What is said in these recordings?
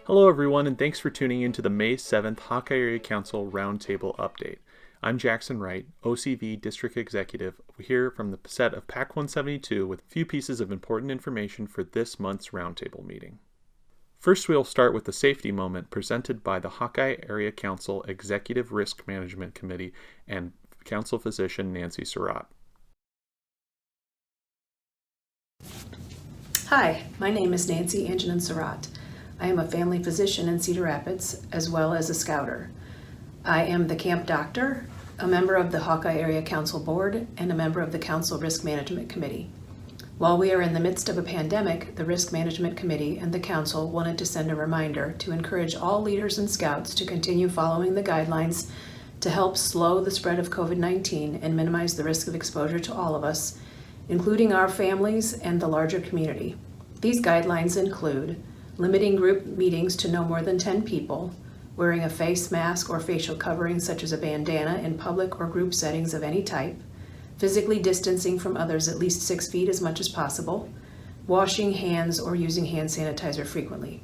Hello everyone, and thanks for tuning in to the May 7th Hawkeye Area Council Roundtable Update. I'm Jackson.Wright, OCV District Executive, here from the set of PAC 172 with a few pieces of important information for this month's Roundtable meeting. First, we'll start with the safety moment presented by the Hawkeye Area Council Executive Risk Management Committee and Council Physician Nancy Surratt. Hi, my name is Nancy Angelin Surratt. I am a family physician in Cedar Rapids, as well as a scouter. I am the camp doctor, a member of the Hawkeye Area Council Board, and a member of the Council Risk Management Committee. While we are in the midst of a pandemic, the Risk Management Committee and the Council wanted to send a reminder to encourage all leaders and scouts to continue following the guidelines to help slow the spread of COVID-19 and minimize the risk of exposure to all of us, including our families and the larger community. These guidelines include limiting group meetings to no more than 10 people, wearing a face mask or facial covering such as a bandana in public or group settings of any type, physically distancing from others at least 6 feet as much as possible, washing hands or using hand sanitizer frequently.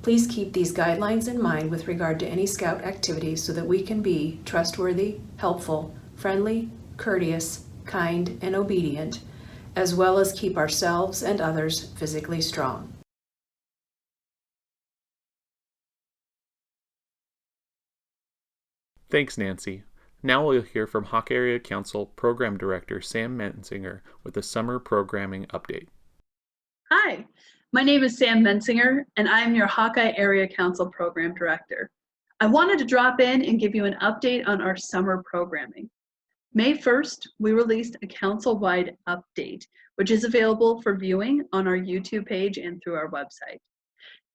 Please keep these guidelines in mind with regard to any scout activities so that we can be trustworthy, helpful, friendly, courteous, kind, and obedient, as well as keep ourselves and others physically strong. Thanks, Nancy. Now we'll hear from Hawkeye Area Council Program Director Sam.Mensinger with a summer programming update. Hi, my name is Sam.Mensinger, and I'm your Hawkeye Area Council Program Director. I wanted to drop in and give you an update on our summer programming. May 1st, we released a council-wide update, which is available for viewing on our YouTube page and through our website.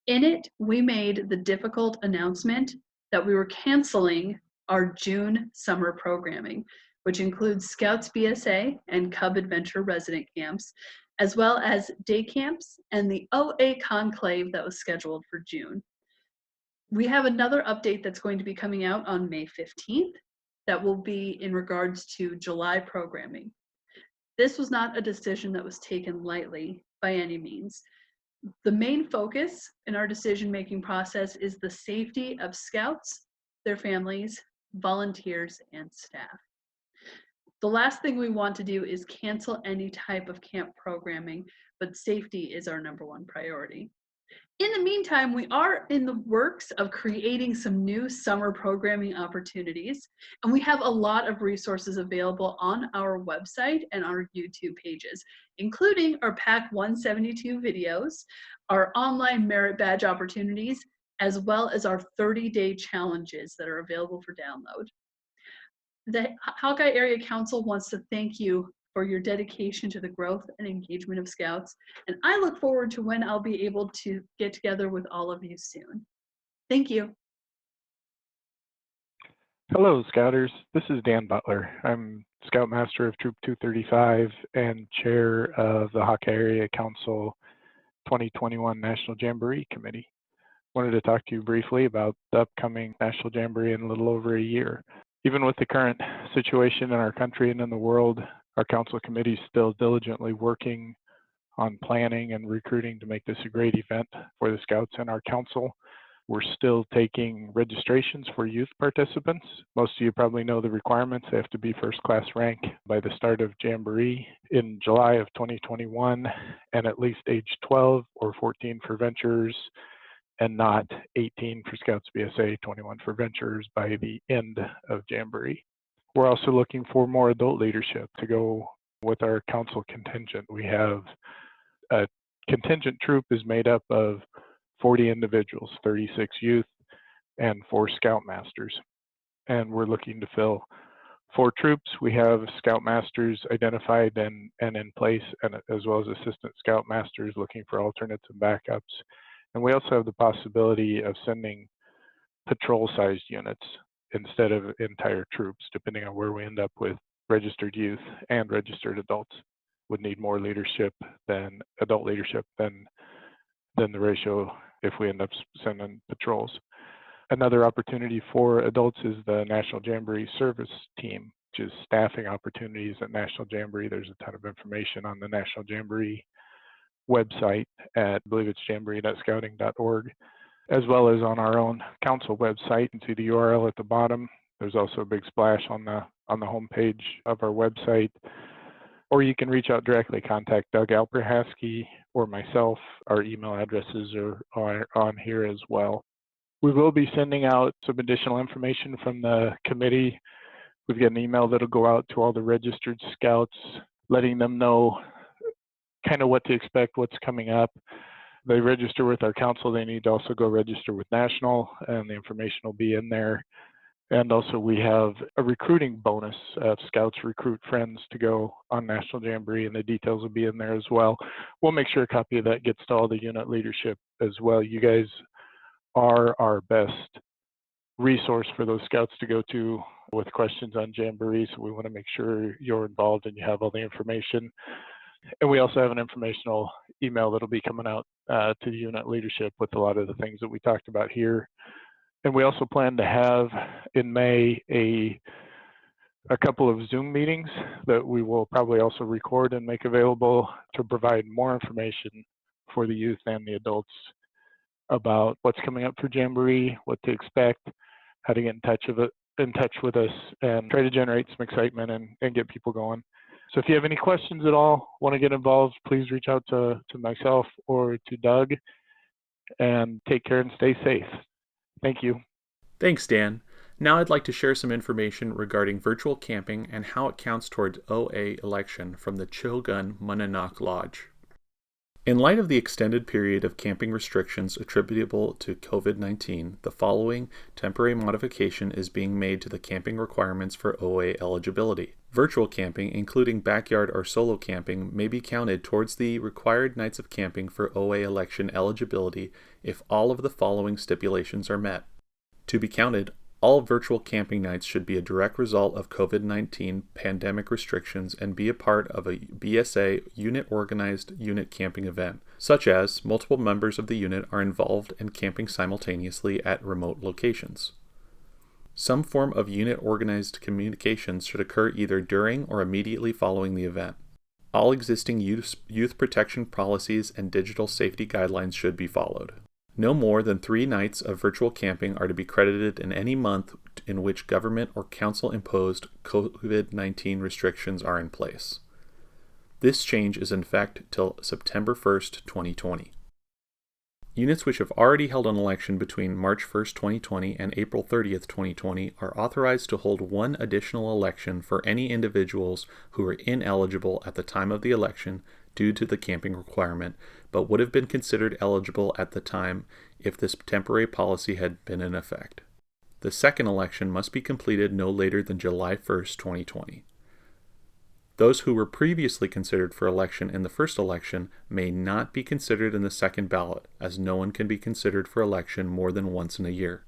In it, we made the difficult announcement that we were canceling our June summer programming, which includes Scouts BSA and Cub Adventure resident camps, as well as day camps and the OA conclave that was scheduled for June. We have another update that's going to be coming out on May 15th that will be in regards to July programming. This was not a decision that was taken lightly by any means. The main focus in our decision-making process is the safety of scouts, their families, volunteers, and staff. The last thing we want to do is cancel any type of camp programming, but safety is our #1 priority. In the meantime, we are in the works of creating some new summer programming opportunities, and we have a lot of resources available on our website and our YouTube pages, including our PAC 172 videos, our online merit badge opportunities, as well as our 30-day challenges that are available for download. The Hawkeye Area Council wants to thank you for your dedication to the growth and engagement of Scouts, and I look forward to when I'll be able to get together with all of you soon. Thank you. Hello, Scouters. This is Dan Butler. I'm Scoutmaster of Troop 235 and Chair of the Hawkeye Area Council 2021 National Jamboree Committee. Wanted to talk to you briefly about the upcoming National Jamboree in a little over a year. Even with the current situation in our country and in the world, our council committee is still diligently working on planning and recruiting to make this a great event for the Scouts and our council. We're still taking registrations for youth participants. Most of you probably know the requirements. They have to be first class rank by the start of Jamboree in July of 2021 and at least age 12 or 14 for Ventures and not 18 for Scouts BSA, 21 for Ventures by the end of Jamboree. We're also looking for more adult leadership to go with our council contingent. We have a contingent troop is made up of 40 individuals, 36 youth, and 4 scoutmasters. And we're looking to fill 4 troops. We have scoutmasters identified and in place, and as well as assistant scoutmasters looking for alternates and backups. And we also have the possibility of sending patrol-sized units instead of entire troops, depending on where we end up with registered youth and registered adults. Would need more leadership than adult leadership than the ratio if we end up sending patrols. Another opportunity for adults is the National Jamboree Service Team, which is staffing opportunities at National Jamboree. There's a ton of information on the National Jamboree website at, I believe it's jamboree.scouting.org. as well as on our own council website. You can see the URL at the bottom. There's also a big splash on the homepage of our website. Or you can reach out directly, contact Doug Alperhasky or myself. Our email addresses are on here as well. We will be sending out some additional information from the committee. We've got an email that'll go out to all the registered scouts, letting them know kind of what to expect, what's coming up. They register with our council, they need to also go register with National, and the information will be in there. And also we have a recruiting bonus. Scouts recruit friends to go on National Jamboree, and the details will be in there as well. We'll make sure a copy of that gets to all the unit leadership as well. You guys are our best resource for those scouts to go to with questions on Jamboree, so we want to make sure you're involved and you have all the information. And we also have an informational email that'll be coming out to the unit leadership with a lot of the things that we talked about here. And we also plan to have in May a couple of Zoom meetings that we will probably also record and make available to provide more information for the youth and the adults about what's coming up for Jamboree, what to expect, how to get in touch with us, and try to generate some excitement and get people going. So if you have any questions at all, want to get involved, please reach out to myself or to Doug, and take care and stay safe. Thank you. Thanks, Dan. Now I'd like to share some information regarding virtual camping and how it counts towards OA election from the Chilgun Monadnock Lodge. In light of the extended period of camping restrictions attributable to COVID-19, the following temporary modification is being made to the camping requirements for OA eligibility. Virtual camping, including backyard or solo camping, may be counted towards the required nights of camping for OA election eligibility if all of the following stipulations are met. To be counted, all virtual camping nights should be a direct result of COVID-19 pandemic restrictions and be a part of a BSA unit-organized unit camping event, such as multiple members of the unit are involved in camping simultaneously at remote locations. Some form of unit-organized communications should occur either during or immediately following the event. All existing youth protection policies and digital safety guidelines should be followed. No more than 3 nights of virtual camping are to be credited in any month in which government or council-imposed COVID-19 restrictions are in place. This change is in effect till September 1st, 2020. Units which have already held an election between March 1st, 2020 and April 30th, 2020 are authorized to hold 1 additional election for any individuals who are ineligible at the time of the election due to the camping requirement, but would have been considered eligible at the time if this temporary policy had been in effect. The second election must be completed no later than July 1st, 2020. Those who were previously considered for election in the first election may not be considered in the second ballot, as no one can be considered for election more than once in a year.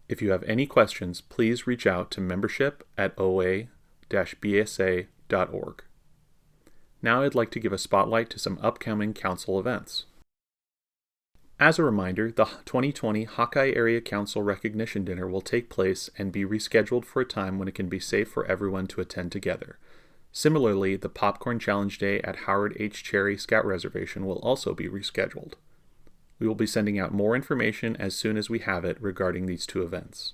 If you have any questions, please reach out to membership@oa-bsa.org. Now I'd like to give a spotlight to some upcoming council events. As a reminder, the 2020 Hawkeye Area Council Recognition Dinner will take place and be rescheduled for a time when it can be safe for everyone to attend together. Similarly, the Popcorn Challenge Day at Howard H. Cherry Scout Reservation will also be rescheduled. We will be sending out more information as soon as we have it regarding these 2 events.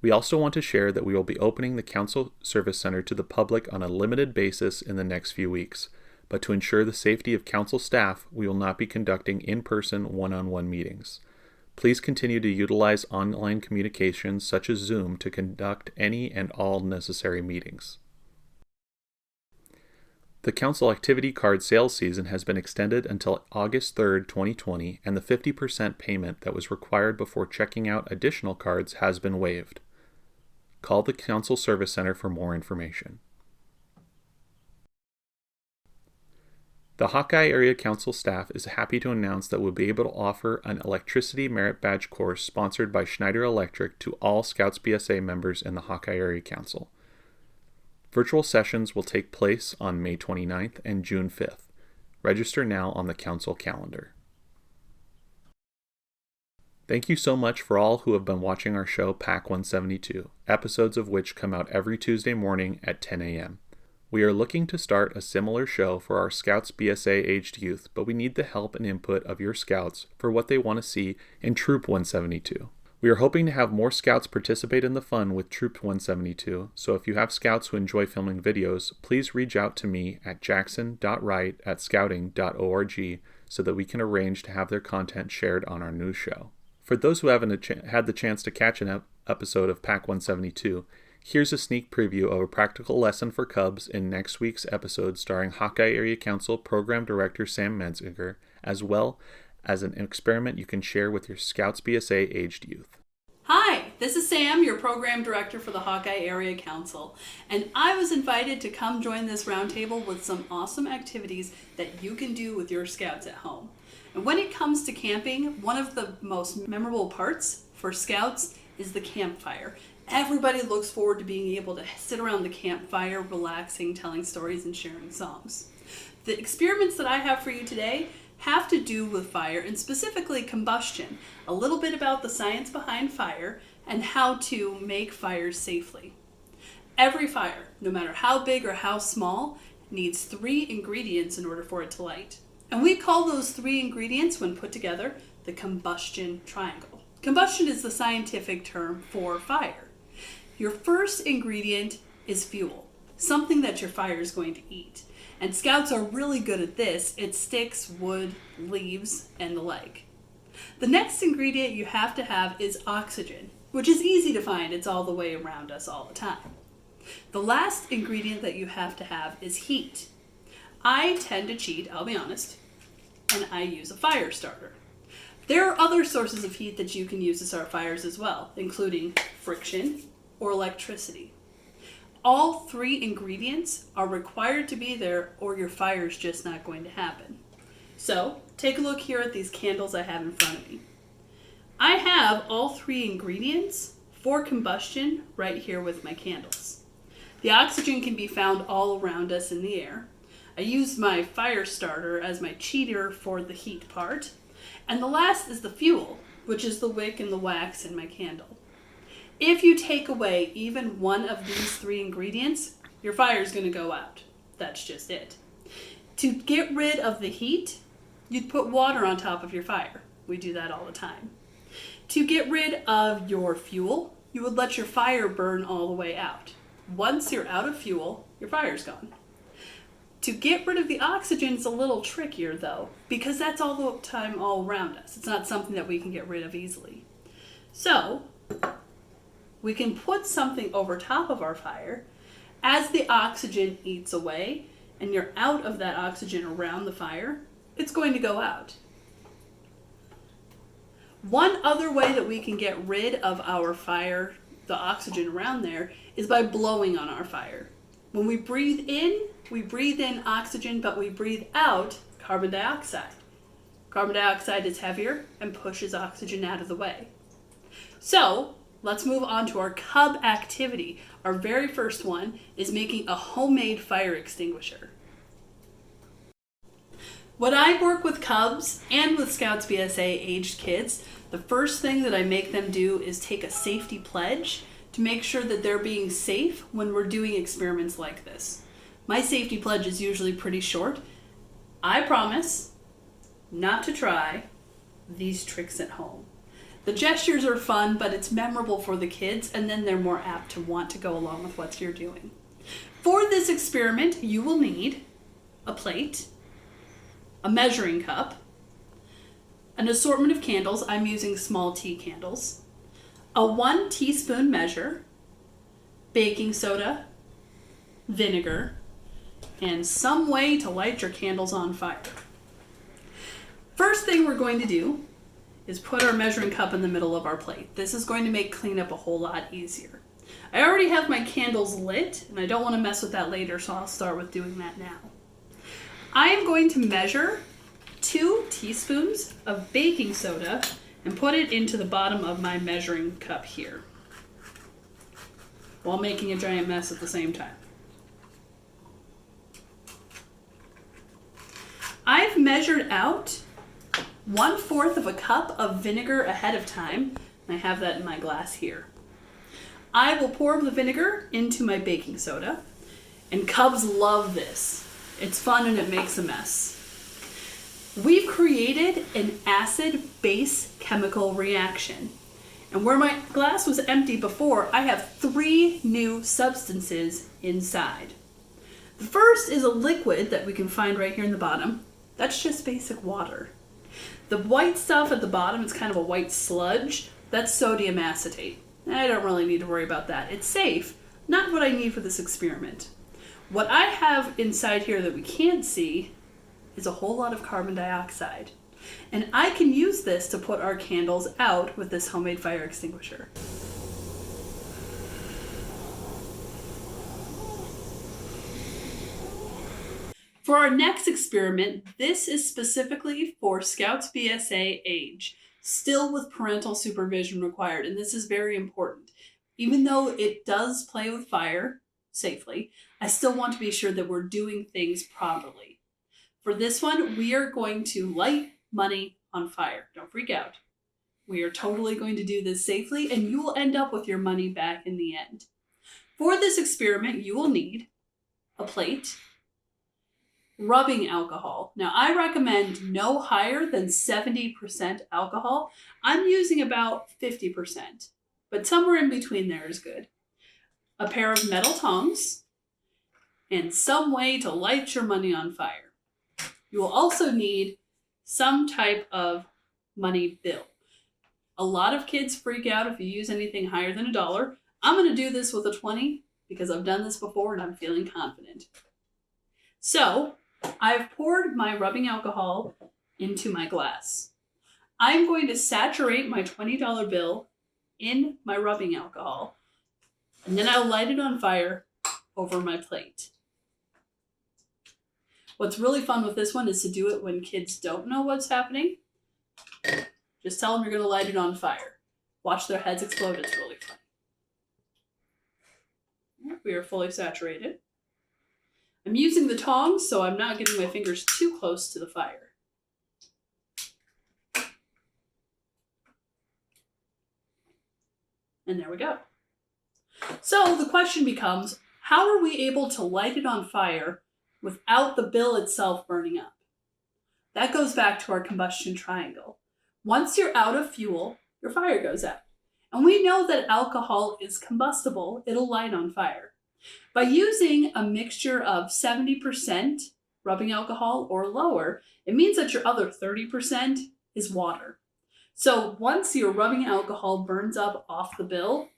We also want to share that we will be opening the Council Service Center to the public on a limited basis in the next few weeks, but to ensure the safety of Council staff, we will not be conducting in-person one-on-one meetings. Please continue to utilize online communications such as Zoom to conduct any and all necessary meetings. The Council Activity Card sales season has been extended until August 3rd, 2020, and the 50% payment that was required before checking out additional cards has been waived. Call the Council Service Center for more information. The Hawkeye Area Council staff is happy to announce that we'll be able to offer an Electricity Merit Badge course sponsored by Schneider Electric to all Scouts BSA members in the Hawkeye Area Council. Virtual sessions will take place on May 29th and June 5th. Register now on the Council calendar. Thank you so much for all who have been watching our show PAC 172, episodes of which come out every Tuesday morning at 10 a.m. We are looking to start a similar show for our Scouts BSA aged youth, but we need the help and input of your Scouts for what they want to see in Troop 172. We are hoping to have more Scouts participate in the fun with Troop 172, so if you have Scouts who enjoy filming videos, please reach out to me at jackson.wright@scouting.org so that we can arrange to have their content shared on our new show. For those who haven't had the chance to catch an episode of PAC 172, here's a sneak preview of a practical lesson for Cubs in next week's episode starring Hawkeye Area Council Program Director Sam Mensinger, as well as an experiment you can share with your Scouts BSA aged youth. Hi, this is Sam, your Program Director for the Hawkeye Area Council, and I was invited to come join this roundtable with some awesome activities that you can do with your Scouts at home. And when it comes to camping, one of the most memorable parts for Scouts is the campfire. Everybody looks forward to being able to sit around the campfire, relaxing, telling stories, and sharing songs. The experiments that I have for you today have to do with fire, and specifically combustion, a little bit about the science behind fire, and how to make fires safely. Every fire, no matter how big or how small, needs 3 ingredients in order for it to light. And we call those 3 ingredients, when put together, the combustion triangle. Combustion is the scientific term for fire. Your first ingredient is fuel, something that your fire is going to eat. And Scouts are really good at this. It's sticks, wood, leaves, and the like. The next ingredient you have to have is oxygen, which is easy to find. It's all the way around us all the time. The last ingredient that you have to have is heat. I tend to cheat, I'll be honest, and I use a fire starter. There are other sources of heat that you can use to start fires as well, including friction or electricity. All 3 ingredients are required to be there or your fire is just not going to happen. So, take a look here at these candles I have in front of me. I have all 3 ingredients for combustion right here with my candles. The oxygen can be found all around us in the air. I use my fire starter as my cheater for the heat part. And the last is the fuel, which is the wick and the wax in my candle. If you take away even one of these 3 ingredients, your fire is going to go out. That's just it. To get rid of the heat, you'd put water on top of your fire. We do that all the time. To get rid of your fuel, you would let your fire burn all the way out. Once you're out of fuel, your fire's gone. To get rid of the oxygen is a little trickier though, because that's all the time all around us. It's not something that we can get rid of easily. So, we can put something over top of our fire. As the oxygen eats away and you're out of that oxygen around the fire, it's going to go out. One other way that we can get rid of our fire, the oxygen around there, is by blowing on our fire. When we breathe in oxygen, but we breathe out carbon dioxide. Carbon dioxide is heavier and pushes oxygen out of the way. So, let's move on to our Cub activity. Our very first one is making a homemade fire extinguisher. When I work with Cubs and with Scouts BSA aged kids, the first thing that I make them do is take a safety pledge to make sure that they're being safe when we're doing experiments like this. My safety pledge is usually pretty short. I promise not to try these tricks at home. The gestures are fun, but it's memorable for the kids, and then they're more apt to want to go along with what you're doing. For this experiment, you will need a plate, a measuring cup, an assortment of candles. I'm using small tea candles, a 1 teaspoon measure, baking soda, vinegar, and some way to light your candles on fire. First thing we're going to do is put our measuring cup in the middle of our plate. This is going to make cleanup a whole lot easier. I already have my candles lit, and I don't want to mess with that later, so I'll start with doing that now. I am going to measure 2 teaspoons of baking soda and put it into the bottom of my measuring cup here, while making a giant mess at the same time. I've measured out 1/4 of a cup of vinegar ahead of time. I have that in my glass here. I will pour the vinegar into my baking soda, And cubs love this. It's fun and it makes a mess. We've created an acid-base chemical reaction. And where my glass was empty before, I have 3 new substances inside. The first is a liquid that we can find right here in the bottom. That's just basic water. The white stuff at the bottom is kind of a white sludge. That's sodium acetate. I don't really need to worry about that. It's safe. Not what I need for this experiment. What I have inside here that we can't see is a whole lot of carbon dioxide. And I can use this to put our candles out with this homemade fire extinguisher. For our next experiment, this is specifically for Scouts BSA age, still with parental supervision required, and this is very important. Even though it does play with fire safely, I still want to be sure that we're doing things properly. For this one, we are going to light money on fire. Don't freak out. We are totally going to do this safely, and you will end up with your money back in the end. For this experiment, you will need a plate, rubbing alcohol. Now, I recommend no higher than 70% alcohol. I'm using about 50%, but somewhere in between there is good. A pair of metal tongs, and some way to light your money on fire. You will also need some type of money bill. A lot of kids freak out if you use anything higher than $1. I'm going to do this with a 20 because I've done this before and I'm feeling confident. So, I've poured my rubbing alcohol into my glass. I'm going to saturate my $20 bill in my rubbing alcohol, and then I'll light it on fire over my plate. What's really fun with this one is to do it when kids don't know what's happening. Just tell them you're going to light it on fire. Watch their heads explode. It's really fun. We are fully saturated. I'm using the tongs, so I'm not getting my fingers too close to the fire. And there we go. So the question becomes, how are we able to light it on fire without the bill itself burning up? That goes back to our combustion triangle. Once you're out of fuel, your fire goes out. And we know that alcohol is combustible. It'll light on fire. By using a mixture of 70% rubbing alcohol or lower, it means that your other 30% is water. So once your rubbing alcohol burns up off the bill,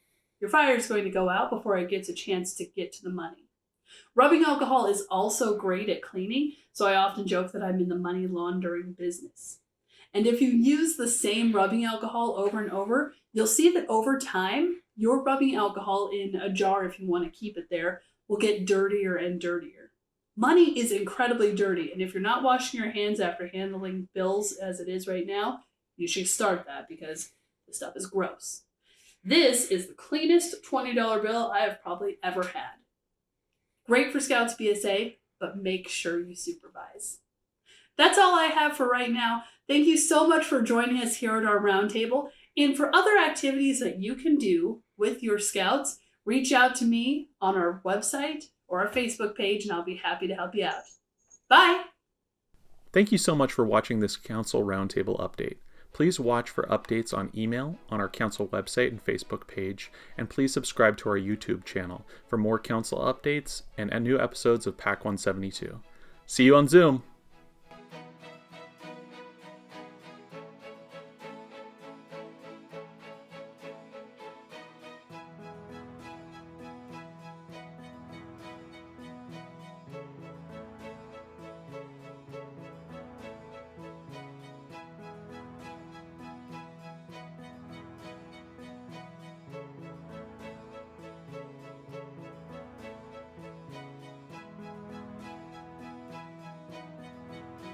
your fire is going to go out before it gets a chance to get to the money. Rubbing alcohol is also great at cleaning, so I often joke that I'm in the money laundering business. And if you use the same rubbing alcohol over and over, you'll see that over time, your rubbing alcohol in a jar, if you want to keep it there, will get dirtier and dirtier. Money is incredibly dirty, and if you're not washing your hands after handling bills as it is right now, you should start that because the stuff is gross. This is the cleanest $20 bill I have probably ever had. Great for Scouts BSA, but make sure you supervise. That's all I have for right now. Thank you so much for joining us here at our roundtable. And for other activities that you can do with your Scouts, reach out to me on our website or our Facebook page, and I'll be happy to help you out. Bye! Thank you so much for watching this Council Roundtable update. Please watch for updates on email on our Council website and Facebook page, and please subscribe to our YouTube channel for more Council updates and new episodes of PAC 172. See you on Zoom!